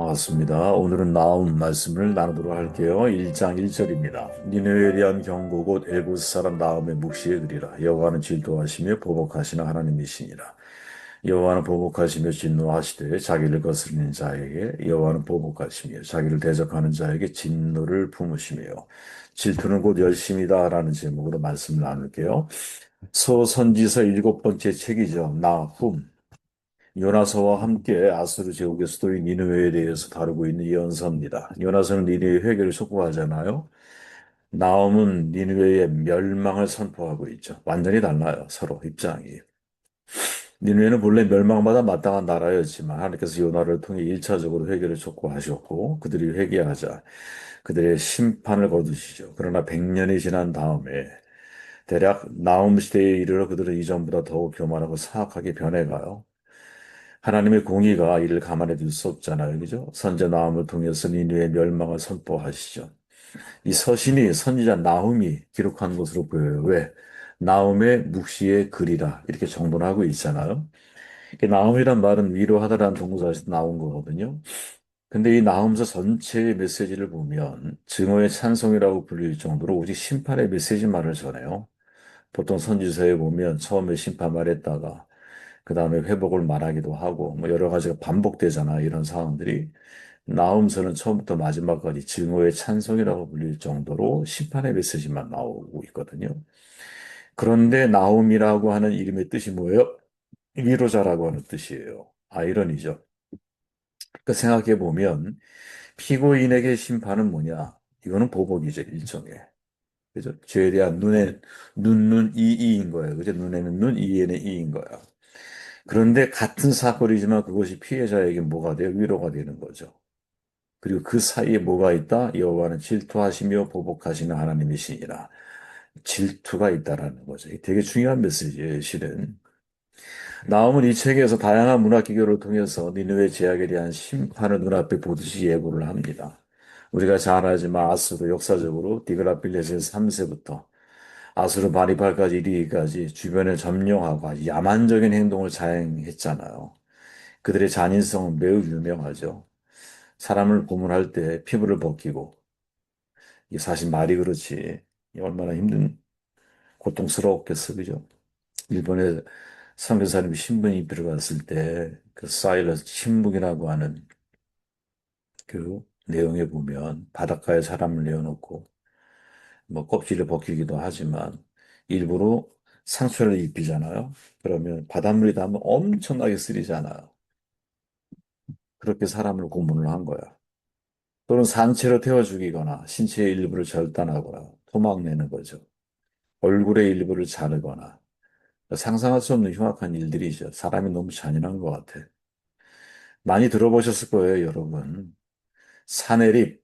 반갑습니다. 오늘은 나움 말씀을 나누도록 할게요. 1장 1절입니다. 니느웨에 대한 경고 곧 엘고스 사람 나움의 묵시에 그리라. 여호와는 질투하시며 보복하시는 하나님이시니라. 여호와는 보복하시며 진노하시되 자기를 거스르는 자에게 여호와는 보복하시며 자기를 대적하는 자에게 진노를 품으시며 질투는 곧 열심이다라는 제목으로 말씀을 나눌게요. 소선지서 일곱 번째 책이죠. 나훔. 요나서와 함께 아수르 제국의 수도인 니느웨에 대해서 다루고 있는 예언서입니다. 요나서는 니느웨 회개를 촉구하잖아요. 나움은 니느웨의 멸망을 선포하고 있죠. 완전히 달라요. 서로 입장이. 니느웨는 본래 멸망받아 마땅한 나라였지만 하나님께서 요나를 통해 1차적으로 회개를 촉구하셨고 그들이 회개하자 그들의 심판을 거두시죠. 그러나 100년이 지난 다음에 대략 나움 시대에 이르러 그들은 이전보다 더욱 교만하고 사악하게 변해가요. 하나님의 공의가 이를 가만히 둘 수 없잖아요. 그죠? 선제 나움을 통해서 니느웨의 멸망을 선포하시죠. 이 서신이 선지자 나훔이 기록한 것으로 보여요. 왜? 나훔의 묵시의 글이라 이렇게 정돈을 하고 있잖아요. 나훔이란 말은 위로하다라는 동사에서 나온 거거든요. 근데 이 나훔서 전체의 메시지를 보면 증오의 찬송이라고 불릴 정도로 오직 심판의 메시지만을 전해요. 보통 선지서에 보면 처음에 심판 말했다가 그 다음에 회복을 말하기도 하고 뭐 여러 가지가 반복되잖아 이런 상황들이. 나훔서는 처음부터 마지막까지 증오의 찬송이라고 불릴 정도로 심판의 메시지만 나오고 있거든요. 그런데 나훔이라고 하는 이름의 뜻이 뭐예요? 위로자라고 하는 뜻이에요. 아이러니죠. 그 생각해 보면 피고인에게 심판은 뭐냐? 이거는 보복이죠, 일종의. 그죠? 죄에 대한 이인 거예요. 그죠? 눈에는 눈, 이에는 이인 거야. 그런데 같은 사건이지만 그것이 피해자에게 뭐가 돼요? 위로가 되는 거죠. 그리고 그 사이에 뭐가 있다? 여호와는 질투하시며 보복하시는 하나님이시니라. 질투가 있다라는 거죠. 이게 되게 중요한 메시지예요, 실은. 나움은 이 책에서 다양한 문학 기교를 통해서 니느웨 제약에 대한 심판을 눈앞에 보듯이 예고를 합니다. 우리가 잘 알지만 아수르 역사적으로 디그라필레스의 3세부터 아수르 바니팔까지 이르기까지 주변을 점령하고 아주 야만적인 행동을 자행했잖아요. 그들의 잔인성은 매우 유명하죠. 사람을 고문할 때 피부를 벗기고, 이게 사실 말이 그렇지. 이게 얼마나 힘든, 고통스러웠겠어, 그죠? 일본에 선교사님이 신부님 들어갔을 때, 그 사일러스 침묵이라고 하는 그 내용에 보면 바닷가에 사람을 내어놓고, 뭐 껍질을 벗기기도 하지만, 일부러 상처를 입히잖아요. 그러면 바닷물이 닿으면 엄청나게 쓰리잖아요. 그렇게 사람을 고문을 한 거야. 또는 산채로 태워 죽이거나 신체의 일부를 절단하거나 토막내는 거죠. 얼굴의 일부를 자르거나 상상할 수 없는 흉악한 일들이죠. 사람이 너무 잔인한 것 같아. 많이 들어보셨을 거예요, 여러분. 사내립,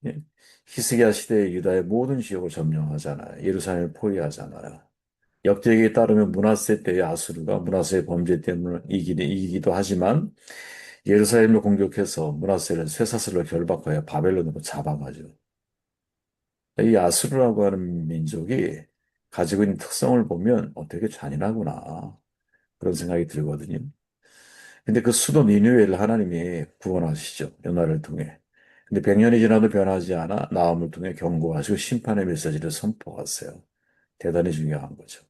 예? 히스기야 시대의 유다의 모든 지역을 점령하잖아요. 예루살렘을 포위하잖아요. 역대기에 따르면 므낫세 때의 아수르가 므낫세의 범죄 때문에 이기기도 하지만 예루살렘을 공격해서 므낫세를 쇠사슬로 결박하여 바벨론으로 잡아가죠. 이 아수르라고 하는 민족이 가지고 있는 특성을 보면 되게 잔인하구나. 그런 생각이 들거든요. 근데 그 수도 니느웨를 하나님이 구원하시죠. 요나를 통해. 근데 100년이 지나도 변하지 않아 나음을 통해 경고하시고 심판의 메시지를 선포하세요. 대단히 중요한 거죠.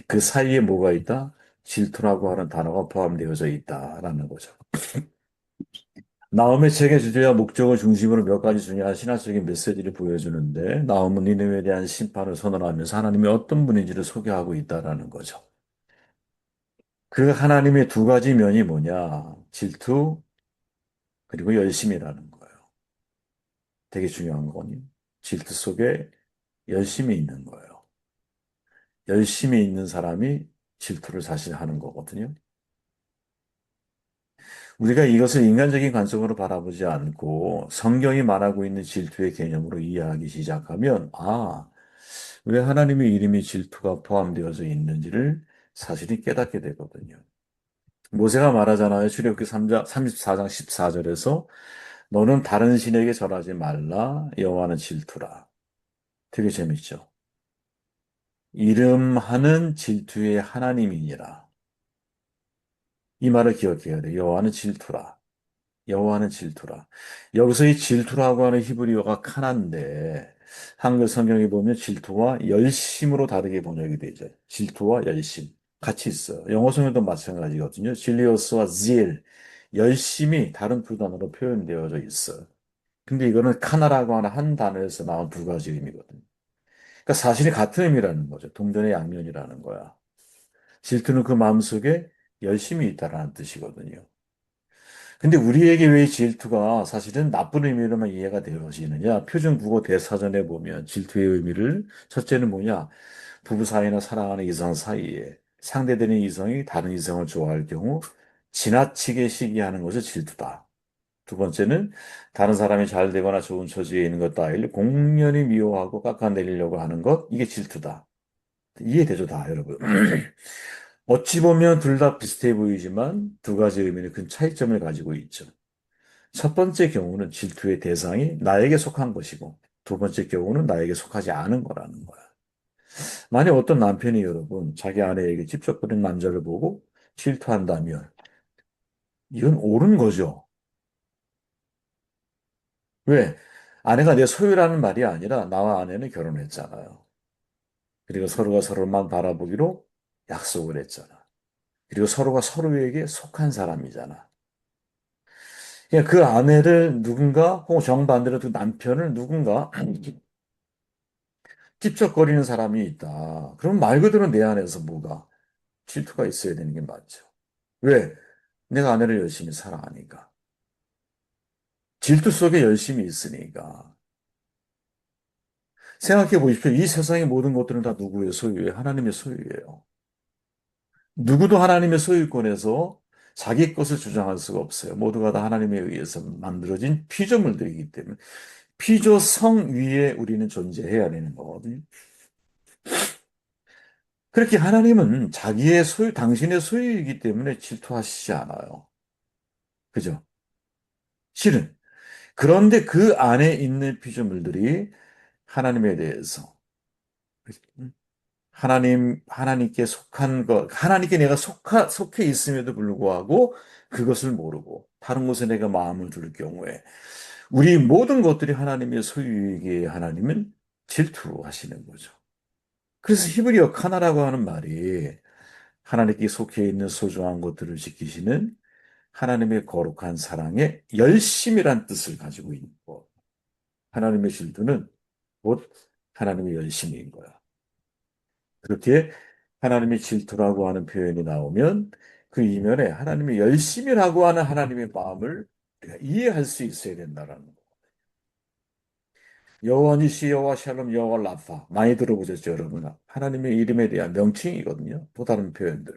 그 사이에 뭐가 있다? 질투라고 하는 단어가 포함되어져 있다라는 거죠. 나움의 책의 주제와 목적을 중심으로 몇 가지 중요한 신학적인 메시지를 보여주는데 나움은 니느웨에 대한 심판을 선언하면서 하나님이 어떤 분인지를 소개하고 있다라는 거죠. 그 하나님의 두 가지 면이 뭐냐? 질투 그리고 열심이라는 거예요. 되게 중요한 거니. 질투 속에 열심이 있는 거예요. 열심이 있는 사람이 질투를 사실 하는 거거든요. 우리가 이것을 인간적인 관점으로 바라보지 않고 성경이 말하고 있는 질투의 개념으로 이해하기 시작하면, 왜 하나님의 이름이 질투가 포함되어져 있는지를 사실이 깨닫게 되거든요. 모세가 말하잖아요. 출애굽기 3장, 34장 14절에서 너는 다른 신에게 절하지 말라. 여호와는 질투라. 되게 재밌죠. 이름하는 질투의 하나님이니라. 이 말을 기억해야 돼. 여호와는 질투라. 여호와는 질투라. 여기서 이 질투라고 하는 히브리어가 카나인데 한글 성경에 보면 질투와 열심으로 다르게 번역이 되죠. 질투와 열심 같이 있어요. 영어 성경도 마찬가지거든요. 질리어스와 zeal 열심이 다른 두 단어로 표현되어져 있어요. 근데 이거는 카나라고 하는 한 단어에서 나온 두 가지 의미거든요. 그러니까 사실이 같은 의미라는 거죠. 동전의 양면이라는 거야. 질투는 그 마음속에 열심이 있다라는 뜻이거든요. 근데 우리에게 왜 질투가 사실은 나쁜 의미로만 이해가 되어지느냐? 표준 국어 대사전에 보면 질투의 의미를 첫째는 뭐냐? 부부 사이나 사랑하는 이성 사이에 상대되는 이성이 다른 이성을 좋아할 경우 지나치게 시기하는 것이 질투다. 두 번째는 다른 사람이 잘 되거나 좋은 처지에 있는 것 따위를 공연히 미워하고 깎아내리려고 하는 것, 이게 질투다. 이해되죠, 다, 여러분? 어찌 보면 둘 다 비슷해 보이지만 두 가지 의미는 큰 차이점을 가지고 있죠. 첫 번째 경우는 질투의 대상이 나에게 속한 것이고, 두 번째 경우는 나에게 속하지 않은 거라는 거야. 만약 어떤 남편이 여러분, 자기 아내에게 찝쩍거리는 남자를 보고 질투한다면, 이건 옳은 거죠. 왜? 아내가 내 소유라는 말이 아니라 나와 아내는 결혼했잖아요. 그리고 서로가 서로만 바라보기로 약속을 했잖아. 그리고 서로가 서로에게 속한 사람이잖아. 그러니까 그 아내를 누군가, 혹은 정반대로 그 남편을 누군가 찝쩍거리는 사람이 있다. 그럼 말 그대로 내 안에서 뭐가 질투가 있어야 되는 게 맞죠. 왜? 내가 아내를 열심히 사랑하니까. 질투 속에 열심히 있으니까. 생각해 보십시오. 이 세상의 모든 것들은 다 누구의 소유예요? 하나님의 소유예요. 누구도 하나님의 소유권에서 자기 것을 주장할 수가 없어요. 모두가 다 하나님에 의해서 만들어진 피조물들이기 때문에 피조성 위에 우리는 존재해야 되는 거거든요. 그렇게 하나님은 자기의 소유, 당신의 소유이기 때문에 질투하시지 않아요. 그죠? 실은. 그런데 그 안에 있는 피조물들이 하나님에 대해서 하나님께 속한 것, 하나님께 내가 속해 있음에도 불구하고 그것을 모르고 다른 곳에 내가 마음을 둘 경우에 우리 모든 것들이 하나님의 소유이기에 하나님은 질투하시는 거죠. 그래서 히브리어 카나라고 하는 말이 하나님께 속해 있는 소중한 것들을 지키시는 하나님의 거룩한 사랑의 열심이란 뜻을 가지고 있는 것. 하나님의 질투는 곧 하나님의 열심인 거야. 그렇게 하나님의 질투라고 하는 표현이 나오면 그 이면에 하나님의 열심이라고 하는 하나님의 마음을 우리가 이해할 수 있어야 된다라는 거. 여호와 니시, 여호와 샬롬, 여호와 라파 많이 들어보셨죠, 여러분? 하나님의 이름에 대한 명칭이거든요. 또 다른 표현들.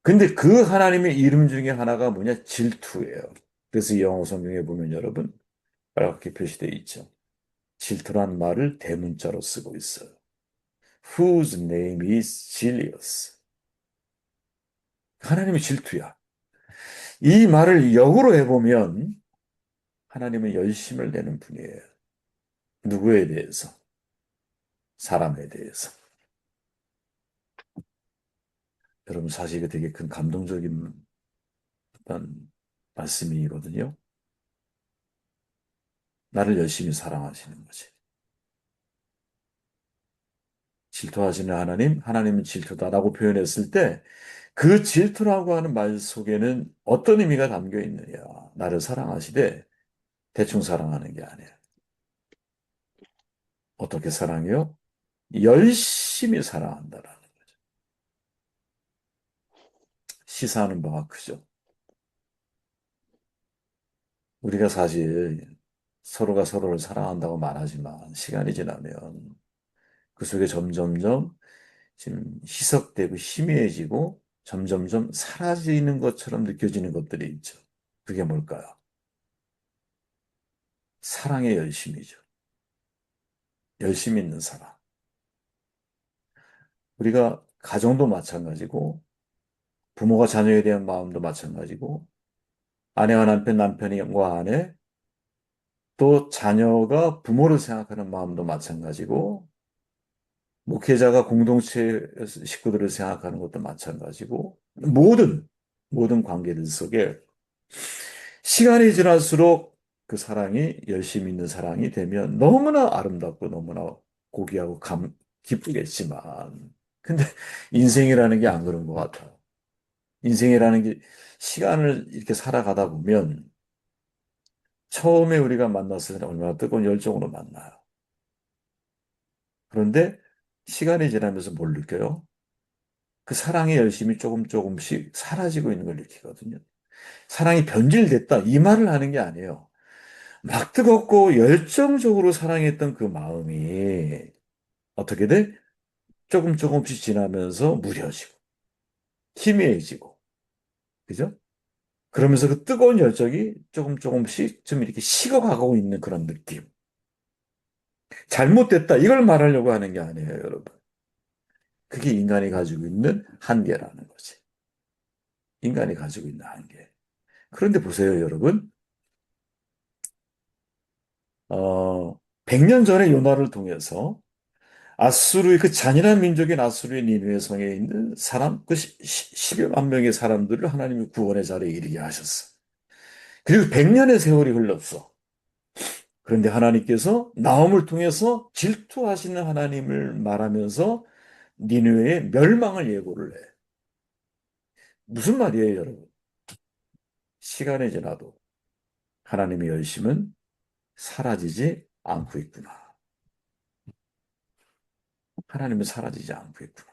근데 그 하나님의 이름 중에 하나가 뭐냐? 질투예요. 그래서 이 영어 성경에 보면 여러분 빨갛게 표시되어 있죠. 질투란 말을 대문자로 쓰고 있어요. Whose name is jealous. 하나님의 질투야. 이 말을 역으로 해보면 하나님은 열심을 내는 분이에요. 누구에 대해서? 사람에 대해서. 여러분 사실 이거 되게 큰 감동적인 어떤 말씀이거든요. 나를 열심히 사랑하시는 거지. 질투하시는 하나님, 하나님은 질투다라고 표현했을 때 그 질투라고 하는 말 속에는 어떤 의미가 담겨 있느냐. 나를 사랑하시되 대충 사랑하는 게 아니에요. 어떻게 사랑해요? 열심히 사랑한다라는 거죠. 시사하는 바가 크죠. 우리가 사실 서로가 서로를 사랑한다고 말하지만 시간이 지나면 그 속에 점점점 지금 희석되고 희미해지고 점점점 사라지는 것처럼 느껴지는 것들이 있죠. 그게 뭘까요? 사랑의 열심이죠. 열심 있는 사랑. 우리가 가정도 마찬가지고 부모가 자녀에 대한 마음도 마찬가지고 아내와 남편, 남편과 아내 또 자녀가 부모를 생각하는 마음도 마찬가지고 목회자가 공동체 식구들을 생각하는 것도 마찬가지고 모든 관계들 속에 시간이 지날수록 그 사랑이 열심 있는 사랑이 되면 너무나 아름답고 너무나 고귀하고 기쁘겠지만, 근데 인생이라는 게 안 그런 것 같아요. 인생이라는 게 시간을 이렇게 살아가다 보면 처음에 우리가 만났을 때 얼마나 뜨거운 열정으로 만나요. 그런데 시간이 지나면서 뭘 느껴요? 그 사랑의 열심이 조금 조금씩 사라지고 있는 걸 느끼거든요. 사랑이 변질됐다 이 말을 하는 게 아니에요. 막 뜨겁고 열정적으로 사랑했던 그 마음이 어떻게 돼? 조금 조금씩 지나면서 무뎌지고 희미해지고 그죠? 그러면서 그 뜨거운 열정이 조금 조금씩 좀 이렇게 식어가고 있는 그런 느낌. 잘못됐다 이걸 말하려고 하는 게 아니에요, 여러분. 그게 인간이 가지고 있는 한계라는 거지. 인간이 가지고 있는 한계. 그런데 보세요, 여러분. 100년 전에 요나를 통해서 아수르의 그 잔인한 민족인 아수르의 니느웨 성에 있는 사람 그 10여 만 명의 사람들을 하나님이 구원의 자리에 이르게 하셨어. 그리고 100년의 세월이 흘렀어. 그런데 하나님께서 나홈을 통해서 질투하시는 하나님을 말하면서 니느웨의 멸망을 예고를 해. 무슨 말이에요, 여러분? 시간이 지나도 하나님의 열심은 사라지지 않고 있구나. 하나님은 사라지지 않고 있구나.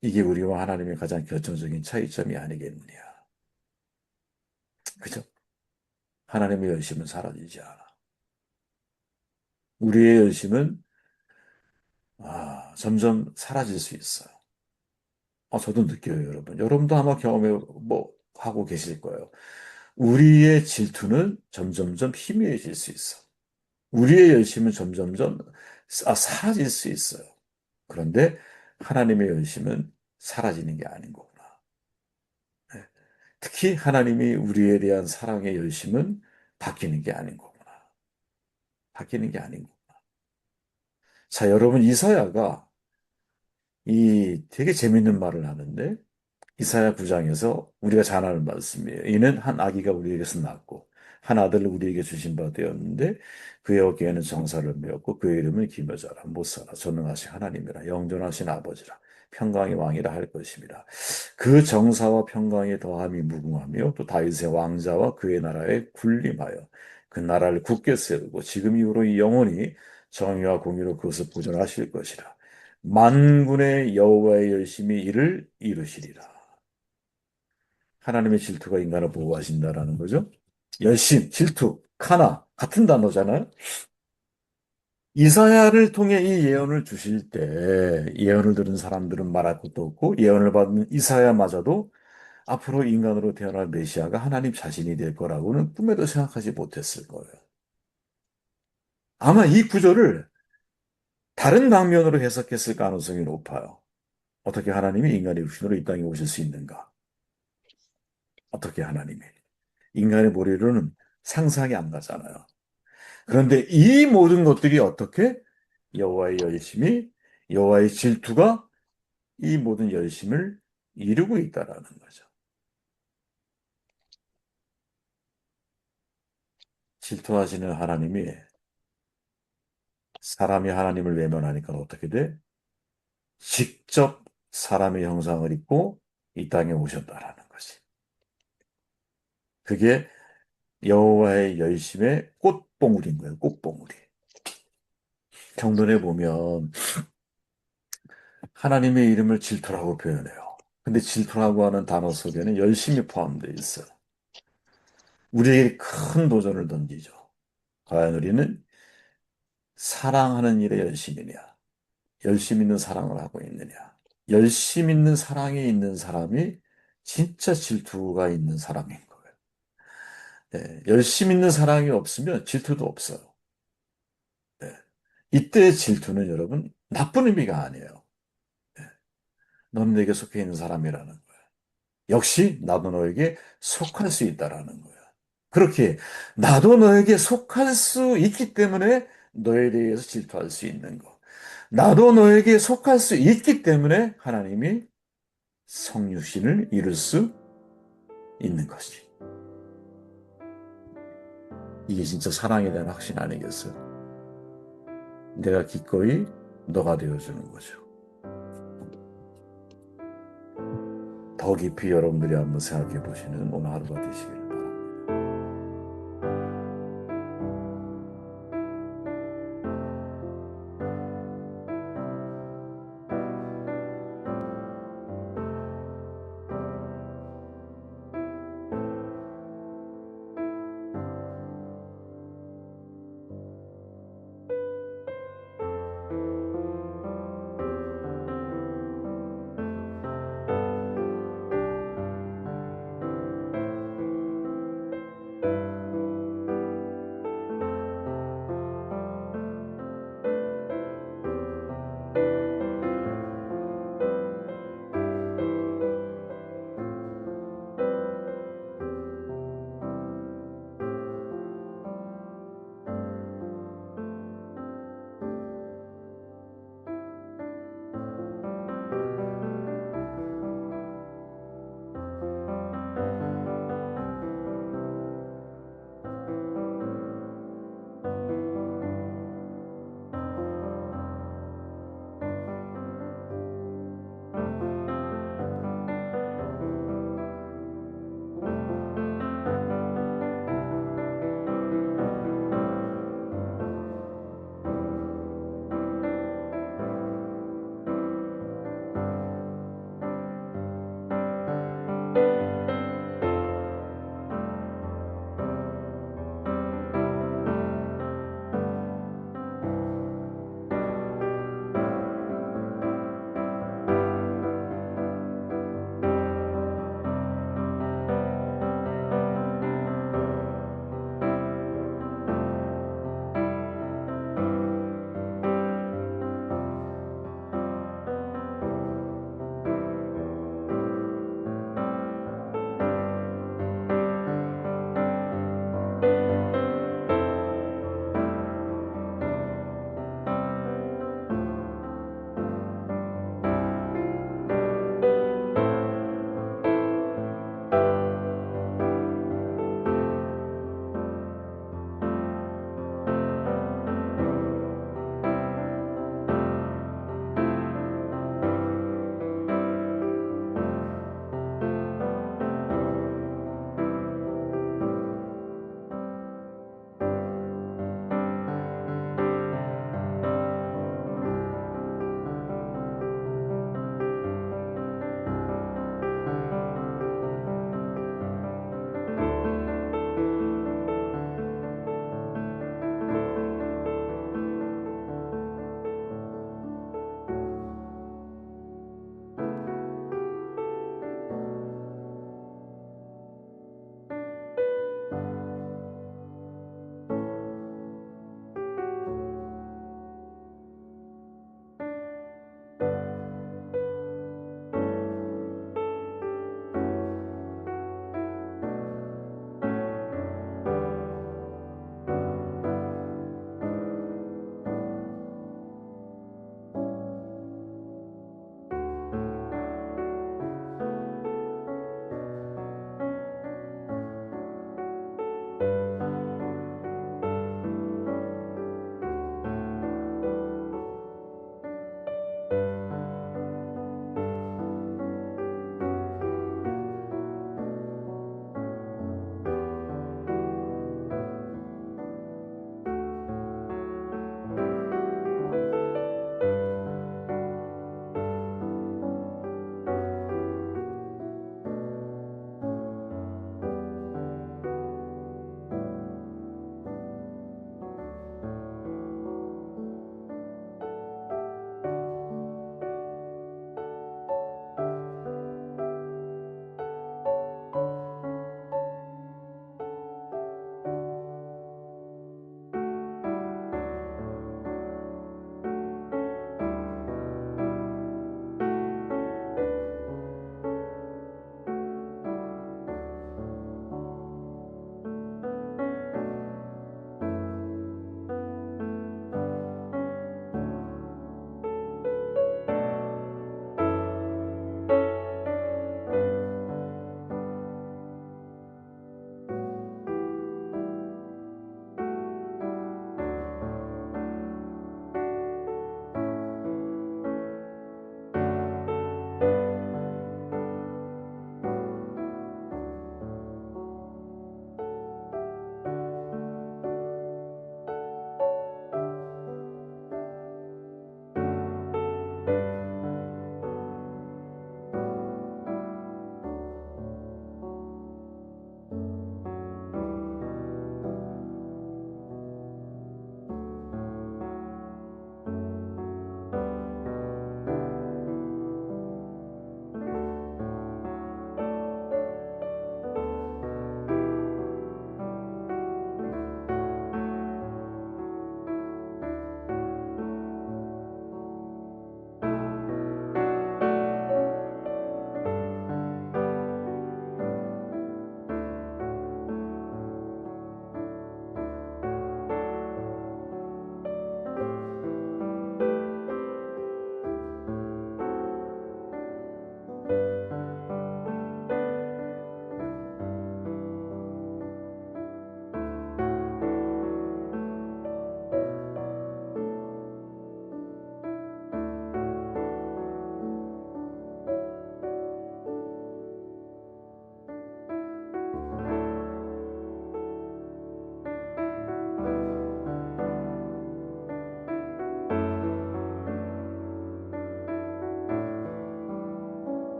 이게 우리와 하나님의 가장 결정적인 차이점이 아니겠느냐. 그죠? 하나님의 열심은 사라지지 않아. 우리의 열심은 점점 사라질 수 있어요. 저도 느껴요, 여러분. 여러분도 아마 경험해 뭐 하고 계실 거예요. 우리의 질투는 점점점 희미해질 수 있어. 우리의 열심은 점점점 사라질 수 있어요. 그런데 하나님의 열심은 사라지는 게 아닌 거구나. 네. 특히 하나님이 우리에 대한 사랑의 열심은 바뀌는 게 아닌 거구나. 바뀌는 게 아닌 거구나. 자, 여러분, 이사야가 이 되게 재밌는 말을 하는데, 이사야 9장에서 우리가 잘 아는 말씀이에요. 이는 한 아기가 우리에게서 낳았고, 한 아들을 우리에게 주신 바 되었는데, 그의 어깨에는 정사를 메었고, 그의 이름은 기묘자라, 못사라, 전능하신 하나님이라, 영존하신 아버지라, 평강의 왕이라 할 것입니다. 그 정사와 평강의 더함이 무궁하며, 또 다윗의 왕자와 그의 나라에 군림하여, 그 나라를 굳게 세우고, 지금 이후로 이 영원히 정의와 공의로 그것을 보존하실 것이라. 만군의 여호와의 열심히 이를 이루시리라. 하나님의 질투가 인간을 보호하신다라는 거죠. 열심, 질투, 카나 같은 단어잖아요. 이사야를 통해 이 예언을 주실 때 예언을 들은 사람들은 말할 것도 없고 예언을 받은 이사야마저도 앞으로 인간으로 태어날 메시아가 하나님 자신이 될 거라고는 꿈에도 생각하지 못했을 거예요. 아마 이 구절을 다른 방면으로 해석했을 가능성이 높아요. 어떻게 하나님이 인간의 육신으로 이 땅에 오실 수 있는가? 어떻게 하나님이? 인간의 머리로는 상상이 안 가잖아요. 그런데 이 모든 것들이 어떻게 여호와의 열심이 여호와의 질투가 이 모든 열심을 이루고 있다라는 거죠. 질투하시는 하나님이 사람이 하나님을 외면하니까 어떻게 돼? 직접 사람의 형상을 입고 이 땅에 오셨다라는 것이. 그게 여호와의 열심의 꽃봉우리인 거예요. 꽃봉우리. 경전에 보면 하나님의 이름을 질투라고 표현해요. 근데 질투라고 하는 단어 속에는 열심이 포함되어 있어요. 우리에게 큰 도전을 던지죠. 과연 우리는 사랑하는 일에 열심이냐? 열심 있는 사랑을 하고 있느냐? 열심 있는 사랑이 있는 사람이 진짜 질투가 있는 사람인 거예요. 열심 있는 사랑이 없으면 질투도 없어요. 네. 이때 질투는 여러분 나쁜 의미가 아니에요. 너는 내게 속해 있는 사람이라는 거예요. 역시 나도 너에게 속할 수 있다라는 거예요. 그렇게 나도 너에게 속할 수 있기 때문에 너에 대해서 질투할 수 있는 거. 나도 너에게 속할 수 있기 때문에 하나님이 성육신을 이룰 수 있는 것이. 이게 진짜 사랑에 대한 확신 아니겠어요? 내가 기꺼이 너가 되어주는 거죠. 더 깊이 여러분들이 한번 생각해 보시는 오늘 하루가 되시길